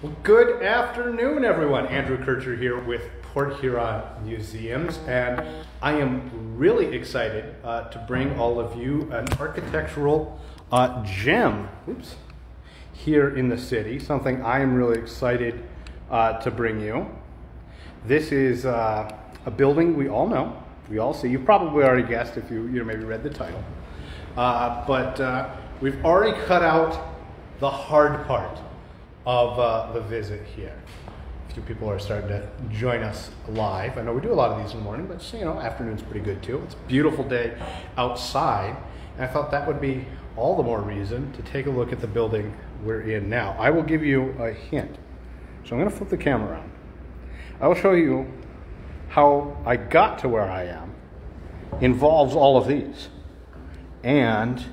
Well, good afternoon, everyone. Andrew Kircher here with Port Huron Museums, and I am really excited to bring all of you an architectural gem here in the city, something I am really excited to bring you. This is a building we all know, we all see. You probably already guessed if you maybe read the title, but we've already cut out the hard part of the visit here. A few people are starting to join us live. I know we do a lot of these in the morning, but afternoon's pretty good too. It's a beautiful day outside, and I thought that would be all the more reason to take a look at the building we're in now. I will give you a hint. So I'm going to flip the camera around. I will show you how I got to where I am. Involves all of these and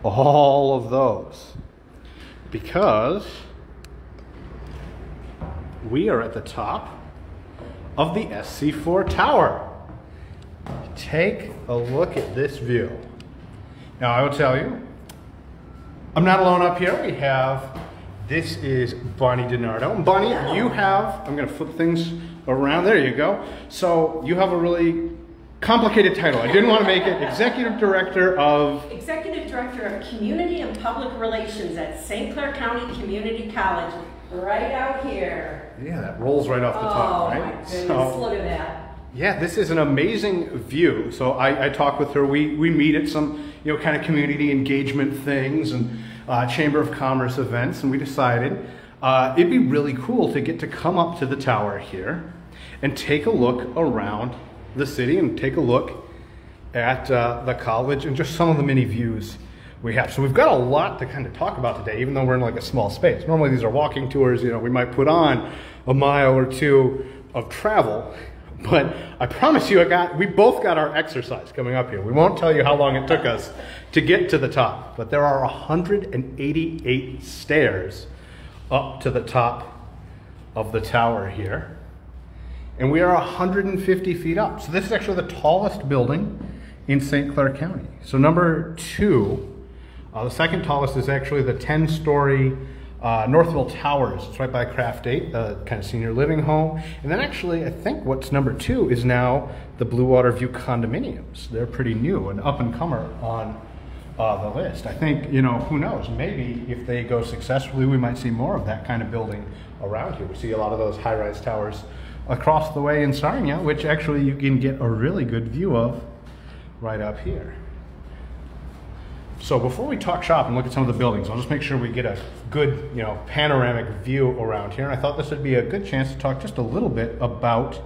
all of those, because we are at the top of the SC4 Tower. Take a look at this view. Now, I will tell you, I'm not alone up here. This is Bonnie DiNardo. And Bonnie, I'm going to flip things around. There you go. So you have a really complicated title. I didn't want to make it Executive Director of Community and Public Relations at St. Clair County Community College, right out here. Yeah, that rolls right off the top, right? Oh my goodness, look at that. Yeah, this is an amazing view. So I talked with her. We meet at some kind of community engagement things and Chamber of Commerce events, and we decided it'd be really cool to get to come up to the tower here and take a look around the city and take a look at the college and just some of the many views we have. So we've got a lot to kind of talk about today, even though we're in like a small space. Normally these are walking tours, we might put on a mile or two of travel, but I promise you we both got our exercise coming up here. We won't tell you how long it took us to get to the top, but there are 188 stairs up to the top of the tower here. And we are 150 feet up. So this is actually the tallest building in St. Clair County. So number 2, the second tallest is actually the 10-story Northville Towers. It's right by Craft 8, the kind of senior living home. And then actually, I think what's number 2 is now the Blue Water View condominiums. They're pretty new and up and comer on the list. I think, who knows, maybe if they go successfully, we might see more of that kind of building around here. We see a lot of those high-rise towers across the way in Sarnia, which actually you can get a really good view of right up here. So before we talk shop and look at some of the buildings, I'll just make sure we get a good, panoramic view around here. And I thought this would be a good chance to talk just a little bit about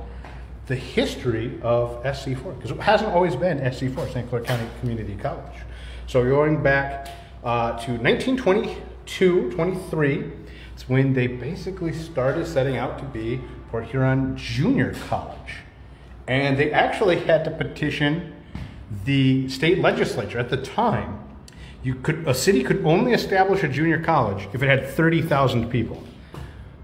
the history of SC4, because it hasn't always been SC4, St. Clair County Community College. So going back to 1922-23, it's when they basically started setting out to be Port Huron Junior College. And they actually had to petition the state legislature at the time. A city could only establish a junior college if it had 30,000 people.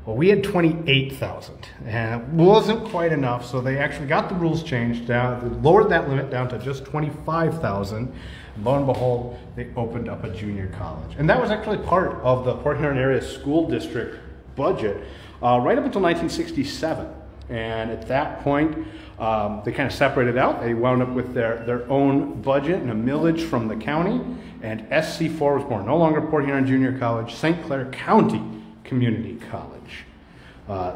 Well, we had 28,000, and it wasn't quite enough, so they actually got the rules changed down, they lowered that limit down to just 25,000. Lo and behold, they opened up a junior college. And that was actually part of the Port Huron area school district budget right up until 1967. And at that point, they kind of separated out. They wound up with their own budget and a millage from the county, and SC4 was born. No longer Port Huron Junior College, St. Clair County Community College.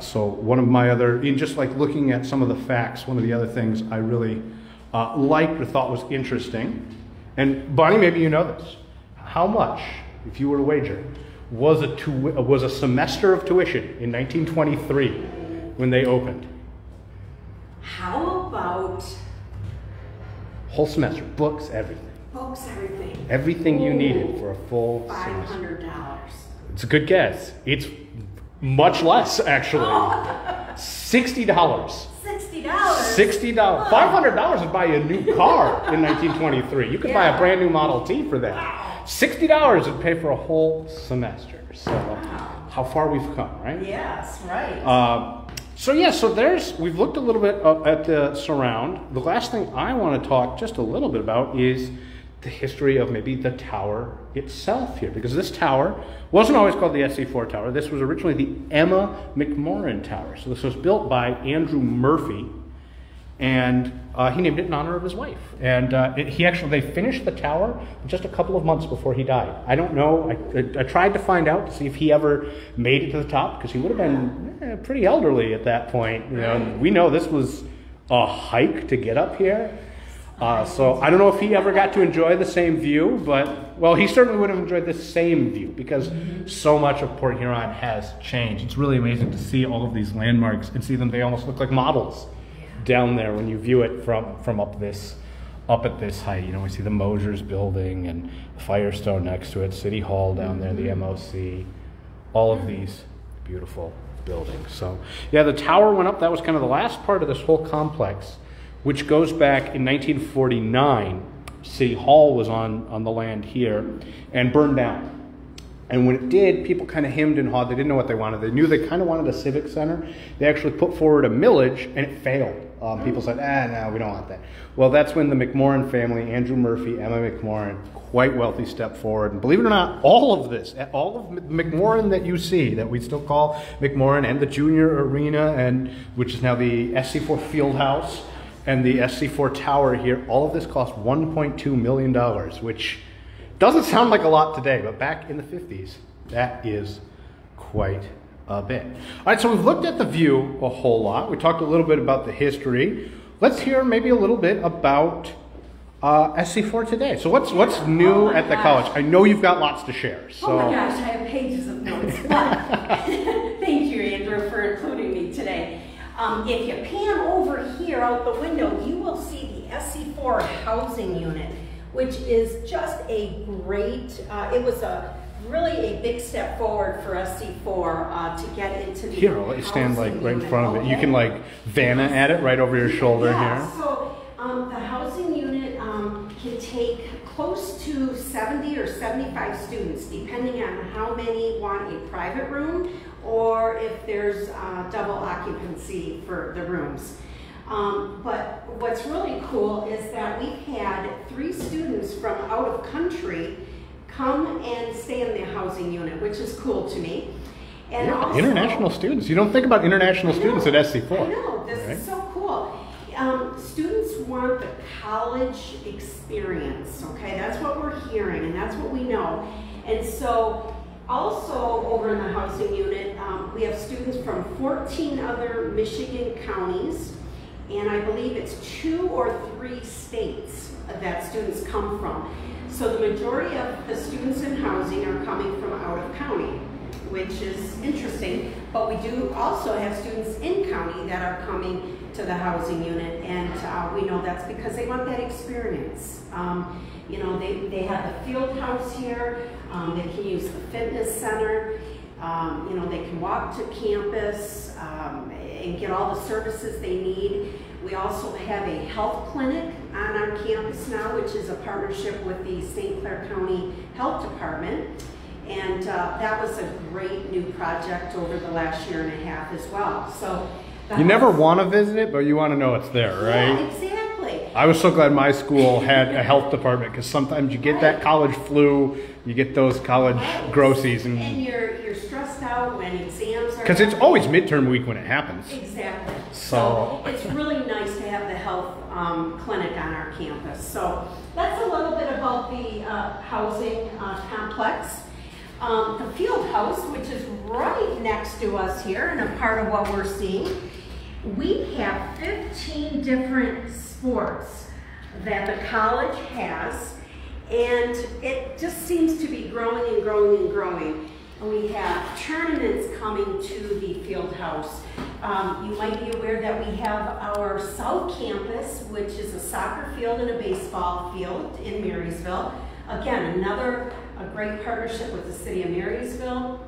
So one of my just like looking at some of the facts, one of the other things I really liked or thought was interesting, and Bonnie, maybe you know this, how much, if you were to wager, was a semester of tuition in 1923 when they opened? How about whole semester, books, everything. Books, everything. Everything you needed for a full semester. $500. It's a good guess. It's much less, actually. $60. $60. $60. $500 would buy you a new car in 1923. You could buy a brand new Model T for that. Wow. $60 would pay for a whole semester. So how far we've come, right? Yes, right. So we've looked a little bit at the surround. The last thing I want to talk just a little bit about is the history of maybe the tower itself here, because this tower wasn't always called the SC4 Tower. This was originally the Emma McMorran Tower. So this was built by Andrew Murphy, and he named it in honor of his wife. And they finished the tower just a couple of months before he died. I don't know. I tried to find out to see if he ever made it to the top, because he would have been pretty elderly at that point. You know, and we know this was a hike to get up here. So I don't know if he ever got to enjoy the same view, but, well, he certainly would have enjoyed the same view, because so much of Port Huron has changed. It's really amazing to see all of these landmarks and see them. They almost look like models down there when you view it from up at this height. You know, we see the Mosier's building and the Firestone next to it, City Hall down there, the MOC, all of these beautiful buildings. So yeah, the tower went up. That was kind of the last part of this whole complex, which goes back in 1949. City Hall was on the land here and burned down. And when it did, people kind of hemmed and hawed. They didn't know what they wanted. They knew they kind of wanted a civic center. They actually put forward a millage, and it failed. People said, no, we don't want that. Well, that's when the McMorran family, Andrew Murphy, Emma McMorran, quite wealthy, stepped forward. And believe it or not, all of McMorran that you see, that we still call McMorran, and the Junior Arena, and which is now the SC4 Fieldhouse, and the SC4 Tower here, all of this cost $1.2 million, which doesn't sound like a lot today, but back in the 50s, that is quite a bit. All right, so we've looked at the view a whole lot. We talked a little bit about the history. Let's hear maybe a little bit about SC4 today. So what's new at the college? I know you've got lots to share. So. Oh my gosh, I have pages of notes. But thank you, Andrew, for including me today. If you pan over here out the window, you will see the SC4 housing unit, which is just a great, it was really a big step forward for SC4 to get into the Here, I'll let you stand like right in front of it. You can like Vanna at it right over your shoulder here. So the housing unit can take close to 70 or 75 students, depending on how many want a private room or if there's double occupancy for the rooms. But what's really cool is that we've had 3 students from out of country come and stay in the housing unit, which is cool to me. And yeah, also, international students. You don't think about international students at SC4. I know, this is so cool. Students want the college experience, okay? That's what we're hearing, and that's what we know. And so, also over in the housing unit, we have students from 14 other Michigan counties, and I believe it's 2 or 3 states that students come from. So the majority of the students in housing are coming from out of county, which is interesting, but we do also have students in county that are coming to the housing unit, and we know that's because they want that experience. You know, they have the field house here, they can use the fitness center, you know, they can walk to campus and get all the services they need. We also have a health clinic on our campus now, which is a partnership with the St. Clair County Health Department. And that was a great new project over the last year and a half as well. So you never want to visit it, but you want to know it's there, right? Yeah, exactly. I was so glad my school had a health department, because sometimes you get that college flu, you get those college groceries, and you're stressed out when exams are. Because it's always midterm week when it happens. Exactly. So it's really nice to have the health clinic on our campus. So that's a little bit about the housing complex. The field house, which is right next to us here and a part of what we're seeing, we have 15 different sports that the college has, and it just seems to be growing and growing and growing. And we have tournaments coming to the field house. You might be aware that we have our South Campus, which is a soccer field and a baseball field in Marysville. Again, a great partnership with the city of Marysville.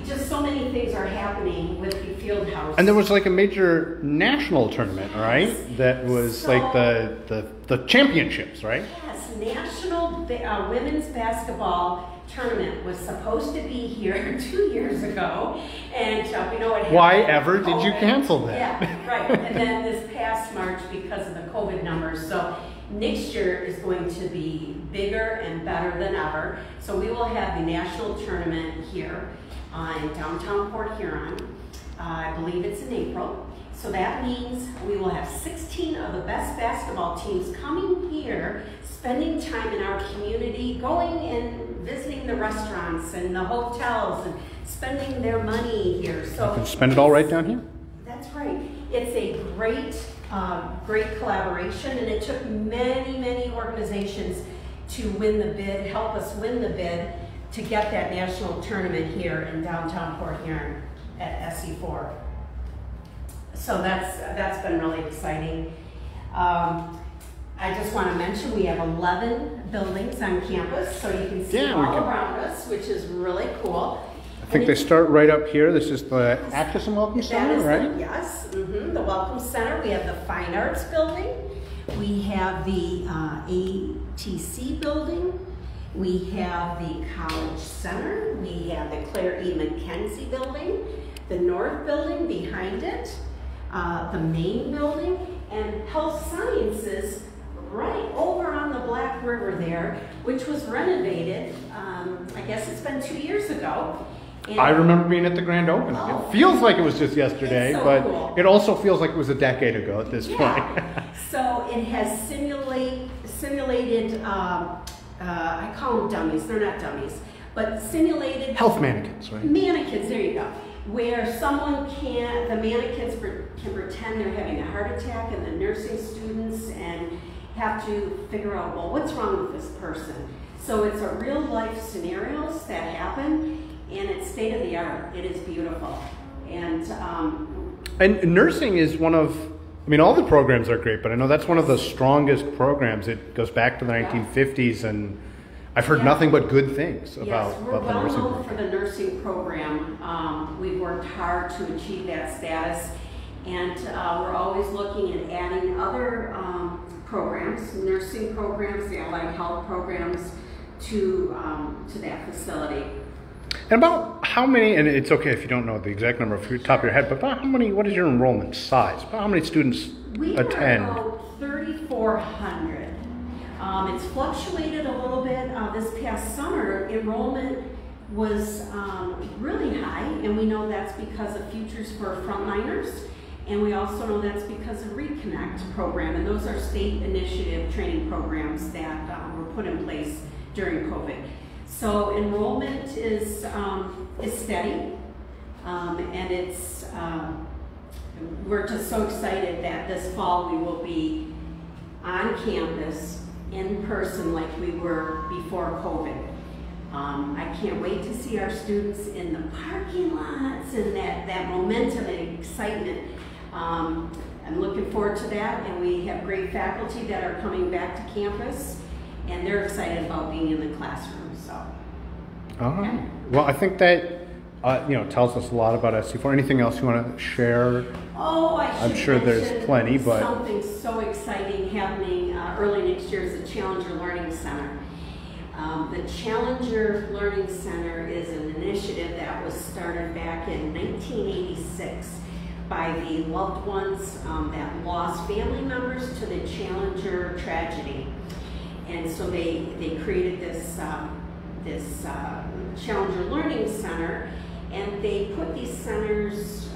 Just so many things are happening with the field house. And there was like a major national tournament, right? That was so, like the championships, right? Yes, national women's basketball tournament was supposed to be here 2 years ago, and we know what happened. Why ever did you cancel that? Yeah, right. And then this past March, because of the COVID numbers, so Next year is going to be bigger and better than ever. So we will have the national tournament here in downtown Port Huron. I believe it's in April. So that means we will have 16 of the best basketball teams coming here, spending time in our community, going and visiting the restaurants and the hotels and spending their money here. So you can spend it all right down here? That's right. It's a great, great collaboration, and it took many, many organizations to win the bid, help us win the bid to get that national tournament here in downtown Port Huron at SC4. So that's been really exciting. I just want to mention we have 11 buildings on campus, so you can see all around us, which is really cool. I think they start right up here. This is the Access and Welcome Center, right? Yes, the Welcome Center. We have the Fine Arts Building. We have the ATC Building. We have the College Center. We have the Claire E. McKenzie Building, the North Building behind it, the main building, and Health Sciences right over on the Black River there, which was renovated, I guess it's been 2 years ago. And I remember being at the grand opening. Oh. It feels like it was just yesterday, So but cool. It also feels like it was a decade ago at this point. So it has simulated, I call them dummies, they're not dummies, but simulated Health mannequins, right? mannequins, there you go, where the mannequins can pretend they're having a heart attack, and the nursing students and have to figure out, well, what's wrong with this person? So it's a real life scenarios that happen, and it's state of the art. It is beautiful. And nursing is one of, I mean, all the programs are great, but I know that's one of the strongest programs. It goes back to the 1950s, and I've heard nothing but good things about the nursing program. We're well known for the nursing program. We've worked hard to achieve that status, and we're always looking at adding other programs, nursing programs, the allied health programs to that facility. And about how many, and it's okay if you don't know the exact number off the top of your head, but about how many, what is your enrollment size? About how many students attend? We are about 3,400. It's fluctuated a little bit. This past summer, enrollment was really high, and we know that's because of Futures for Frontliners, and we also know that's because of Reconnect program, and those are state initiative training programs that were put in place during COVID. So enrollment is steady, and it's we're just so excited that this fall we will be on campus in person like we were before COVID. I can't wait to see our students in the parking lots and that momentum and excitement. I'm looking forward to that, and we have great faculty that are coming back to campus, and they're excited about being in the classroom. So, all right. Well, I think that tells us a lot about SC4. Anything else you want to share? Oh, I'm sure there's plenty, but something so exciting happening early next year is the Challenger Learning Center. The Challenger Learning Center is an initiative that was started back in 1986 by the loved ones that lost family members to the Challenger tragedy. And so they created this Challenger Learning Center, and they put these centers,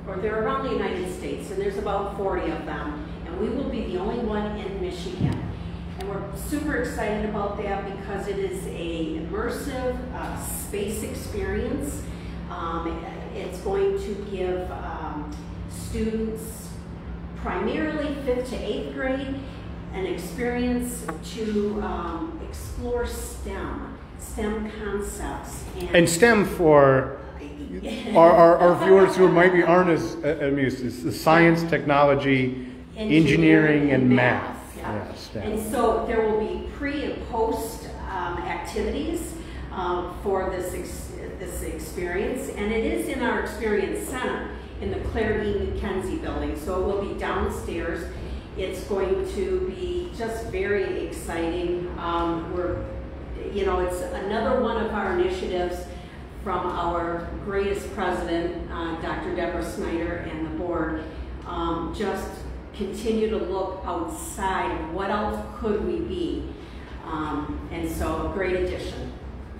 or they're around the United States, and there's about 40 of them, and we will be the only one in Michigan. And we're super excited about that because it is a immersive space experience. It's going to give students, primarily 5th to 8th grade, an experience to explore STEM concepts. And STEM for our viewers who aren't as amused is science, technology, engineering, and math. Yeah. Yeah, and so there will be pre and post activities for this experience, and it is in our experience center in the Claire E. McKenzie building. So it will be downstairs. It's going to be just very exciting. It's another one of our initiatives from our greatest president, Dr. Deborah Snyder, and the board. Just continue to look outside of what else could we be. And so a great addition.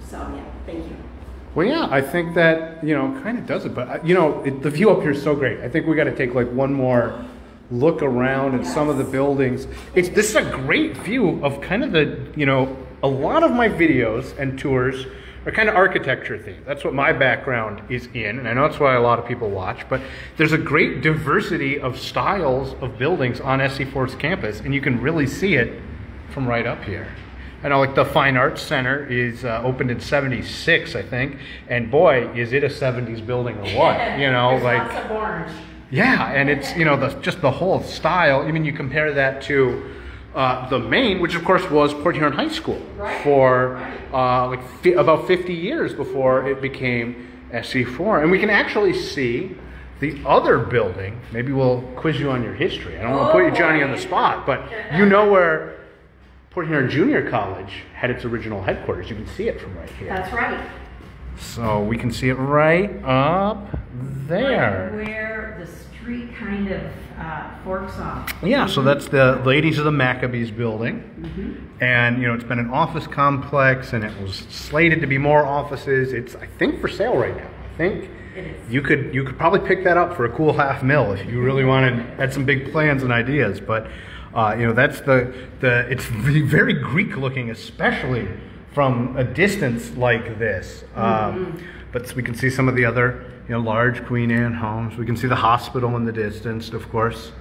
So yeah, thank you. Well, yeah, I think that, you know, kind of does it. But, you know, the view up here is so great. I think we got to take like one more look around at some of the buildings. This is a great view of kind of the, you know, a lot of my videos and tours are kind of architecture themed. That's what my background is in, and I know that's why a lot of people watch, but there's a great diversity of styles of buildings on SC4's campus, and you can really see it from right up here. I know, like the Fine Arts Center is opened in '76, I think, and boy, is it a '70s building or what? You know, There's like lots of orange. Yeah, and it's, you know, just the whole style. I mean, you compare that to the main, which of course was Port Huron High School for about 50 years before it became SC4, and we can actually see the other building. Maybe we'll quiz you on your history. I don't want to put you, Johnny, on the spot, but you know where Port Huron Junior College had its original headquarters. You can see it from right here. That's right. So we can see it right up there. Right where the street kind of forks off. Yeah, so that's the Ladies of the Maccabees building. And, you know, it's been an office complex, and it was slated to be more offices. It's, I think, for sale right now. I think you could probably pick that up for a cool $500,000 if you really had some big plans and ideas. But you know, that's it's very Greek looking, especially from a distance like this. But we can see some of the other, you know, large Queen Anne homes. We can see the hospital in the distance, of course.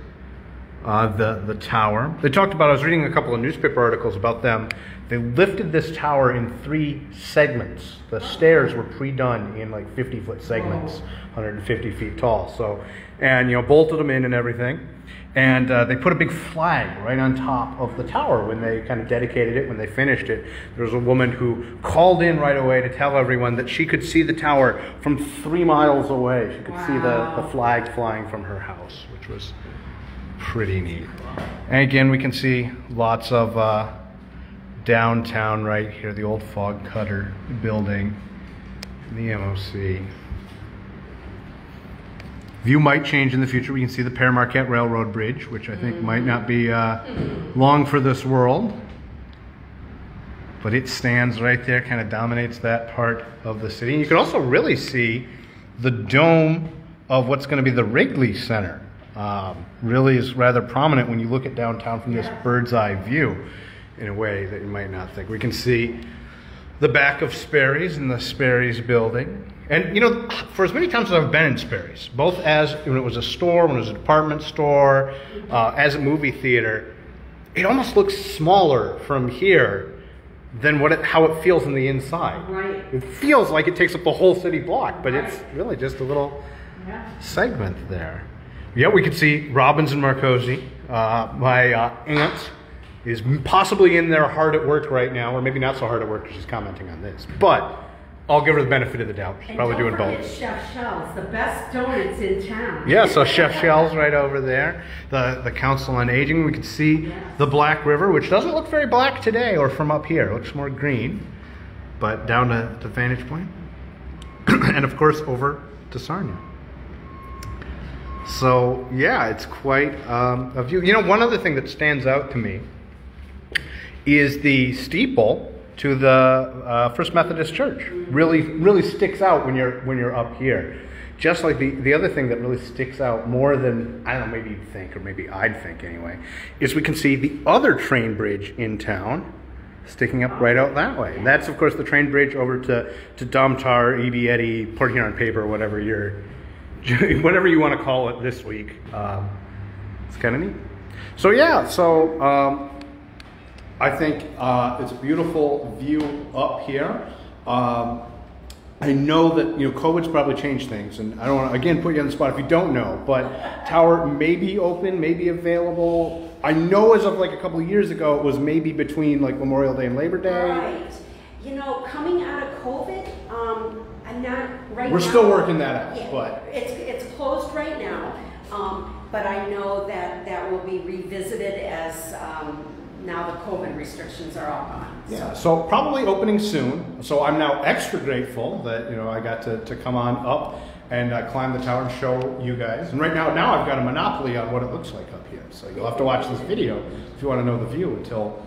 The tower. They talked about, I was reading a couple of newspaper articles about them. They lifted this tower in 3 segments. The stairs were pre-done in like 50-foot segments, 150 feet tall. So, and, you know, bolted them in and everything. And they put a big flag right on top of the tower when they kind of dedicated it, when they finished it. There was a woman who called in right away to tell everyone that she could see the tower from 3 miles away. She could see the flag flying from her house, which was pretty neat. And again, we can see lots of downtown right here, the old Fog Cutter building, the MOC. View might change in the future. We can see the Père Marquette Railroad Bridge, which I think might not be long for this world. But it stands right there, kind of dominates that part of the city. And you can also really see the dome of what's going to be the Wrigley Center. Really is rather prominent when you look at downtown from this bird's eye view in a way that you might not think. We can see the back of Sperry's and the Sperry's building. And, you know, for as many times as I've been in Sperry's, both as when it was a store, when it was a department store, as a movie theater, it almost looks smaller from here than how it feels in the inside. Right. It feels like it takes up the whole city block, but it's really just a little segment there. Yeah, we could see Robbins and Marcosi. My aunt is possibly in there hard at work right now, or maybe not so hard at work because she's commenting on this. But I'll give her the benefit of the doubt. She's probably doing both. And Chef Shell's, the best donuts in town. Yeah, so Chef Shell's right over there. The Council on Aging. We can see the Black River, which doesn't look very black today or from up here. It looks more green. But down to Vantage Point. And of course over to Sarnia. So yeah, it's quite a view. You know, one other thing that stands out to me is the steeple to the First Methodist Church. Really sticks out when you're up here. Just like the other thing that really sticks out more than, I don't know, maybe you'd think, or maybe I'd think anyway, is we can see the other train bridge in town sticking up right out that way. And that's, of course, the train bridge over to Domtar, E.B. Eddy, Port Huron Paper, whatever you want to call it this week. It's kind of neat. So yeah, I think it's a beautiful view up here. I know that, you know, COVID's probably changed things, and I don't want to, again, put you on the spot if you don't know, but tower may be open, may be available. I know as of like a couple of years ago, it was maybe between like Memorial Day and Labor Day. Right. You know, coming out of COVID, I'm not right now. We're still working that out, yeah, but it's closed right now. But I know that will be revisited as now the COVID restrictions are all gone. Yeah, so probably opening soon. So I'm now extra grateful that, you know, I got to come on up and climb the tower and show you guys. And right now I've got a monopoly on what it looks like up here. So you'll have to watch this video if you want to know the view until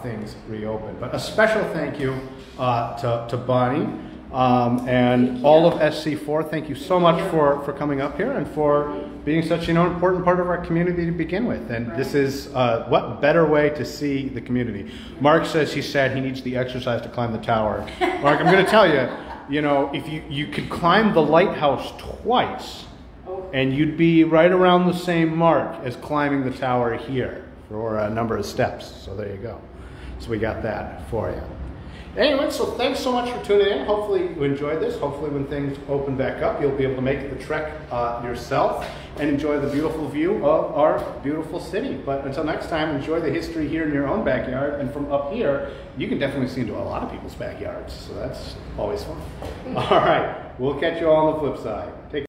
things reopen. But a special thank you to Bonnie and all of SC4. Thank you so much for coming up here and for being such an important part of our community to begin with. And this is what better way to see the community. Mark says he's sad he needs the exercise to climb the tower. Mark, I'm going to tell you, you know, if you could climb the lighthouse twice, and you'd be right around the same mark as climbing the tower here for a number of steps. So there you go. So we got that for you. Anyway, so thanks so much for tuning in. Hopefully you enjoyed this. Hopefully when things open back up, you'll be able to make the trek yourself and enjoy the beautiful view of our beautiful city. But until next time, enjoy the history here in your own backyard. And from up here, you can definitely see into a lot of people's backyards. So that's always fun. All right, we'll catch you all on the flip side. Take care.